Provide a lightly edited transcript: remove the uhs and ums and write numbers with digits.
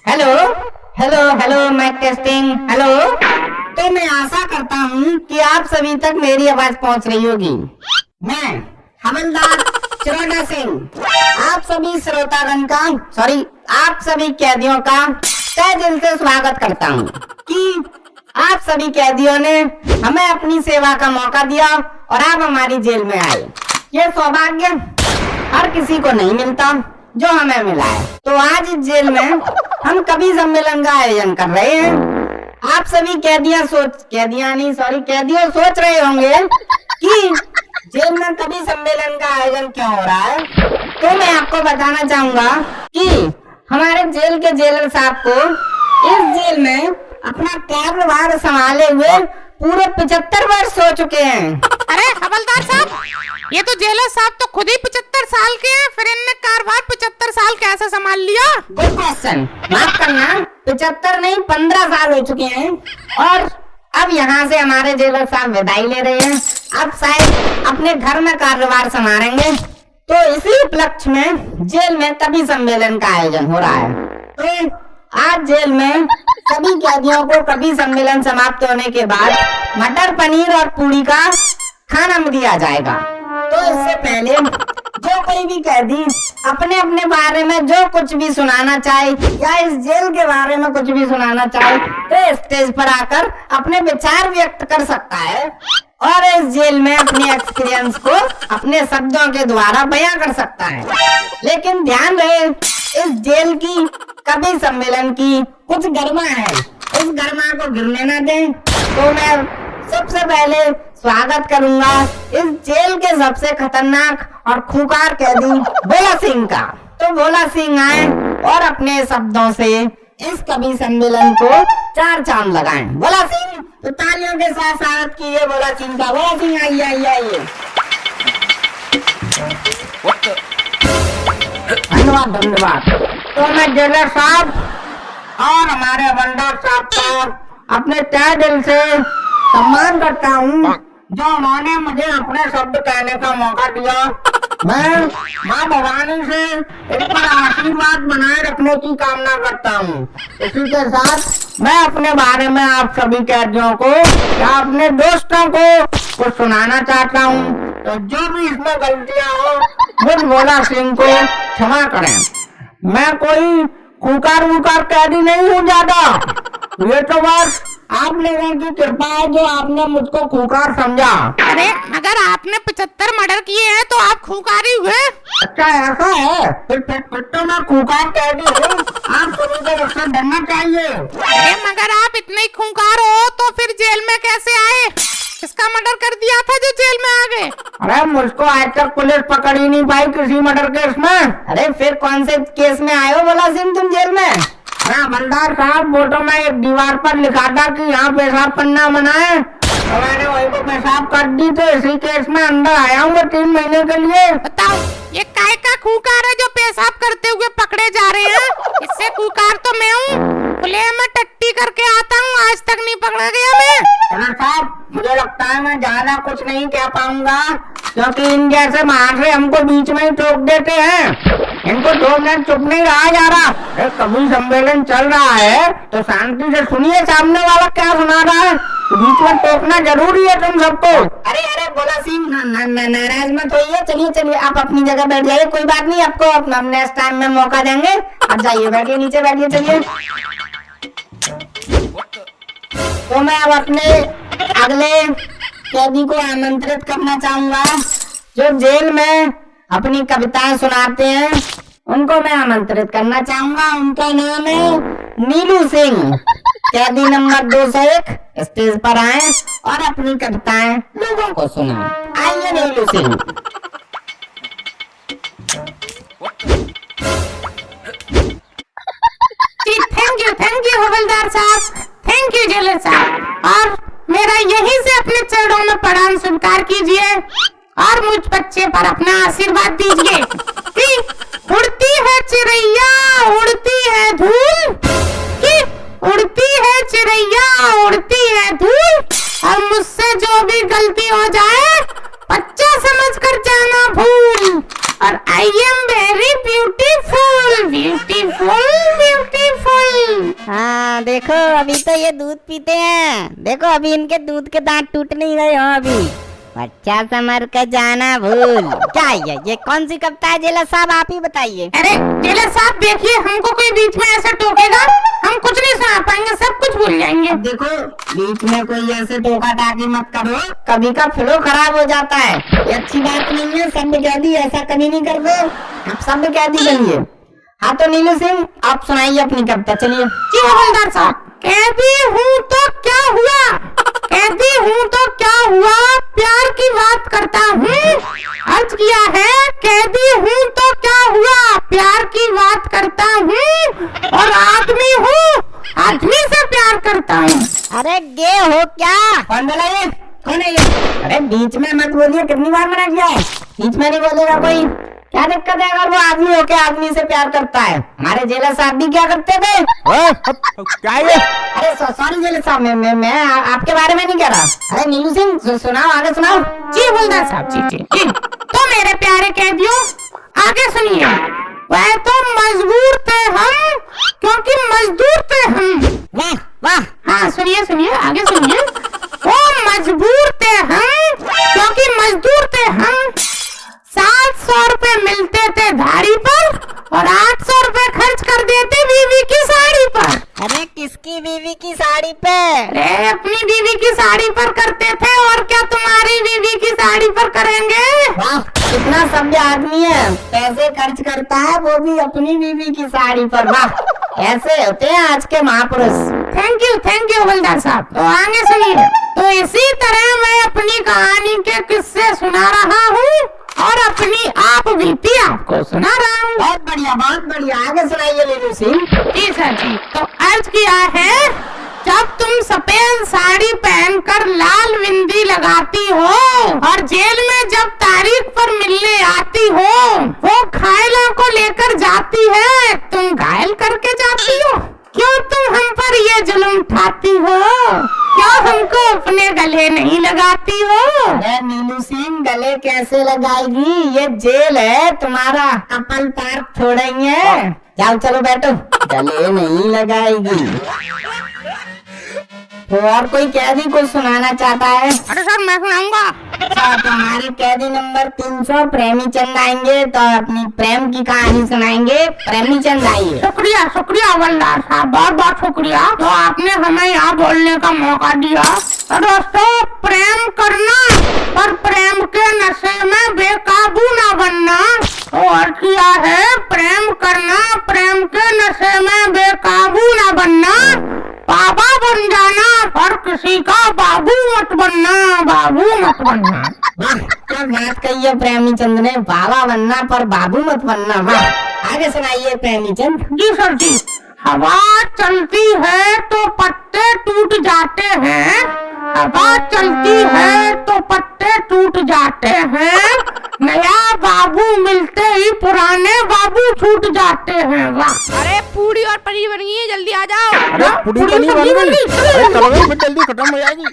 Hello hello hello mike testing hello. तो मैं आशा करता हूँ कि आप सभी तक मेरी आवाज पहुँच रही होगी। मैं हवलदार चिरोटा सिंह आप सभी श्रोतागण का आप सभी कैदियों का तहे दिल से स्वागत करता हूँ कि आप सभी कैदियों ने हमें अपनी सेवा का मौका दिया और आप हमारी जेल में आए। ये सौभाग्य हर किसी को नहीं मिलता जो हमें मिला है। तो आज इस जेल में हम कवि सम्मेलन का आयोजन कर रहे हैं। आप सभी कैदियों सोच रहे होंगे कि जेल में कवि सम्मेलन का आयोजन क्यों हो रहा है। तो मैं आपको बताना चाहूंगा कि हमारे जेल के जेलर साहब को इस जेल में अपना कार्यभार संभाले हुए पूरे 75 वर्ष हो चुके हैं। अरे हवलदार साहब, ये तो जेलर साहब तो खुद ही 75 साल के हैं, फिर इनने कारभार 75 साल कैसे संभाल लिया? Good question. माफ करना, 75 नहीं 15 साल हो चुके हैं और अब यहाँ से हमारे जेलर साहब विदाई ले रहे हैं। अब शायद अपने घर में कार्यभार संभालेंगे। तो इसी उपलक्ष्य में जेल में कवि सम्मेलन का आयोजन हो रहा है। तो आज जेल में सभी कैदियों को कवि सम्मेलन समाप्त होने के बाद मटर पनीर और पूरी का खाना दिया जाएगा। तो इससे पहले जो कोई भी कैदी अपने अपने बारे में जो कुछ भी सुनाना चाहे या इस जेल के बारे में कुछ भी सुनाना चाहे तो स्टेज पर आकर अपने विचार व्यक्त कर सकता है और इस जेल में अपने एक्सपीरियंस को अपने शब्दों के द्वारा बयां कर सकता है। लेकिन ध्यान रहे, इस जेल की कवि सम्मेलन की कुछ गरिमा है, उस गरिमा को गिरने न दें। तो मैं सबसे पहले स्वागत करूंगा इस जेल के सबसे खतरनाक और खूंखार कैदी भोला सिंह का। तो भोला सिंह आए और अपने शब्दों से इस कवि सम्मेलन को 4 चांद लगाएं। भोला सिंह, तो तालियों के साथ स्वागत कीजिए भोला सिंह का। भोला सिंह आइए आइए आइए। धन्यवाद धन्यवाद। तो मैं जेलर साहब और हमारे हवलदार साहब का अपने तहे दिल से सम्मान करता हूँ जो उन्होंने मुझे अपने शब्द कहने का मौका दिया। मैं माँ भवानी से इन पर आशीर्वाद बनाए रखने की कामना करता हूँ। इसी के साथ मैं अपने बारे में आप सभी कैदियों को या अपने दोस्तों को कुछ सुनाना चाहता हूँ। तो जो भी इसमें गलतियाँ हो मुझ भोला सिंह को क्षमा करें। मैं कोई खूंखार कैदी नहीं हूँ ज्यादा, ये तो बस आप लोगों की कृपा है जो आपने मुझको खूंखार समझा। अरे मगर आपने 75 मर्डर किए हैं तो आप खूंखार ही हुए। अच्छा ऐसा है, फिर तो मैं खूंखार कैदी हूँ। आप सभी को मुझसे डरना चाहिए। अरे मगर आप इतने ही खूंखार हो तो फिर जेल में कैसे आए? किसका मर्डर कर दिया था जो जेल में आ गए? अरे मुझको आज तक पुलिस पकड़ ही नहीं पाई किसी मर्डर केस में। अरे फिर कौन से केस में आए हो भोला सिंह तुम जेल में? अरे हवलदार साहब, वो तो मैं एक दीवार पर लिखा था कि यहाँ पेशाब करना मना है, तो मैंने वही को पेशाब कर दी। तो इसी केस में अंदर आया हूँ 3 महीने के लिए। बताओ ये काय का खूंखार है जो पेशाब करते हुए पकड़े जा रहे हैं? इससे खूंखार तो मैं हूँ, खुले में टट्टी करके आता हूँ, आज तक नहीं पकड़ा गया मैं। साहब मुझे लगता है मैं ज्यादा कुछ नहीं कह पाऊंगा क्योंकि इन जैसे बाहर से हमको बीच में ही टोक देते हैं। इनको 2 मिनट चुप नहीं रहा जा रहा। कवि सम्मेलन चल रहा है तो शांति से सुनिए सामने वाला क्या सुना रहा है। बीच में टोकना जरूरी है तुम सबको। अरे अरे भोला सिंह नाराज मत होइए। चलिए चलिए आप अपनी जगह बैठ जाइए, कोई बात नहीं, आपको अपना नेक्स्ट टाइम में मौका देंगे। आप जाइए, बैठिए, नीचे बैठिए। चलिए तो मैं अब अपने अगले कैदी को आमंत्रित करना चाहूंगा जो जेल में अपनी कविताएं सुनाते हैं, उनको मैं आमंत्रित करना चाहूंगा। उनका नाम है नीलू सिंह। कैदी नंबर 201 स्टेज पर आए और अपनी कविताएं लोगों को सुनाएं। आइए नीलू सिंह। थैंक यू हवलदार साहब, थैंक यू जेलर साहब। और मेरा यहीं से अपने चरणों में प्रणाम स्वीकार कीजिए और मुझ बच्चे पर अपना आशीर्वाद दीजिए कि उड़ती है चिड़ैया उड़ती है धूल, कि उड़ती है चिड़ैया उड़ती है धूल, और मुझसे जो भी गलती हो जाए बच्चा समझकर जाना भूल। और I am very beautiful beautiful beautiful. देखो अभी तो ये दूध पीते हैं, देखो अभी इनके दूध के दांत टूट नहीं गए हो अभी। बच्चा समर का जाना भूल। क्या ये कौन सी कविता है जेलर साहब, आप ही बताइए। अरे जेलर साहब देखिए, हमको कोई बीच में ऐसे टोकेगा हम कुछ नहीं सुना पाएंगे, सब कुछ भूल जाएंगे। देखो बीच में कोई ऐसे टोका टाकी मत करो, कभी का फ्लो खराब हो जाता है, ये अच्छी बात नहीं है। शब्द कैदी ऐसा कभी नहीं कर दो, आप शब्द कैदी बनिए। हाँ तो नीलू सिंह आप सुनाइए अपनी कविता, चलिए। जी हवलदार साहब। कैदी हूँ तो क्या हुआ, कैदी हूँ तो क्या हुआ, प्यार की बात करता हूँ। अर्ज किया है कैदी हूँ तो क्या हुआ, प्यार की बात करता हूँ। और आदमी हूँ, आदमी से प्यार करता हूँ। अरे गे हो क्या? कौन बोला ये? कौन है ये? अरे बीच में मत बोलिए, कितनी बार मना किया है, बीच में नहीं बोलेगा कोई। क्या दिक्कत है अगर वो आदमी होके आदमी से प्यार करता है? हमारे जेलर साहब भी क्या करते थे? क्या है? अरे सॉरी जेलर साहब, मैं आपके बारे में नहीं कह रहा। अरे नीलू सिंह सुनाओ, आगे सुनाओ। जी हवलदार साहब, जी। तो मेरे प्यारे कैदियों आगे सुनिए। वह तो मजबूर थे हम, क्योंकि मजदूर थे हम। वाह वाह। हाँ सुनिए आगे सुनिए। वो मजबूर थे हम, क्योंकि मजदूर थे हम। 700 रुपए मिलते थे धाड़ी पर और 800 रुपए खर्च कर देते बीवी की साड़ी पर। अरे किसकी बीवी की साड़ी पे? अरे अपनी बीवी की साड़ी पर करते थे, और क्या तुम्हारी बीवी की साड़ी पर करेंगे। वाह कितना सभ्य आदमी है, पैसे खर्च करता है वो भी अपनी बीवी की साड़ी पर। वाह ऐसे होते हैं आज के महापुरुष। थैंक यू हवलदार साहब। तो आगे सुनिए। तो इसी तरह मैं अपनी कहानी के किस्से सुना रहा हूँ और अपनी आप बीती आपको सुना रहा हूँ। बहुत बढ़िया, आगे सुनाइए नीलू सिंह। जी सर जी। तो अर्ज किया है, जब तुम सफेद साड़ी पहनकर लाल बिंदी लगाती हो और जेल में जब तारीख पर मिलने आती हो, वो घायलों को लेकर जाती है, तुम घायल करके जाती हो। क्यों तुम हम पर ये जुल्म उठाती हो, क्यों हमको अपने गले नहीं लगाती हो। अरे नीलू सिंह गले कैसे लगाएगी, ये जेल है, तुम्हारा कपल पार्क थोड़ा ही है। जाओ चलो बैठो, गले नहीं लगाएगी। तो और कोई कैदी कुछ सुनाना चाहता है? अरे सर मैं सुनाऊंगा। अच्छा तो हमारे कैदी नंबर 300 प्रेमी चंद आएंगे, तो अपनी प्रेम की कहानी सुनाएंगे। प्रेमी चंद आइए। शुक्रिया हवलदार साहब, बहुत शुक्रिया जो आपने हमें यहाँ बोलने का मौका दिया। तो दोस्तों प्रेम करना पर प्रेम के नशे में बेकाबू ना बनना। तो और किया है प्रेम करना, प्रेम के नशे में बेकाबू ना बनना। बाबा बन जाना पर किसी का बाबू मत बनना, बाबू मत बनना। वाह क्या बात कही है प्रेमी चंद ने, बाबा बनना पर बाबू मत बनना। वाह आगे सुनाइए प्रेमी चंद। जी सर जी। हवा चलती है तो पत्ते टूट जाते हैं, हवा चलती है तो पत्ते टूट जाते हैं। नया बाबू मिलते ही पुराने बाबू छूट जाते हैं। वाह। अरे पूरी और पनीर बन गई है, जल्दी आ जाओ। अरे पूरी बनी बन गई। अरे चलो जल्दी खत्म हो जाएगी।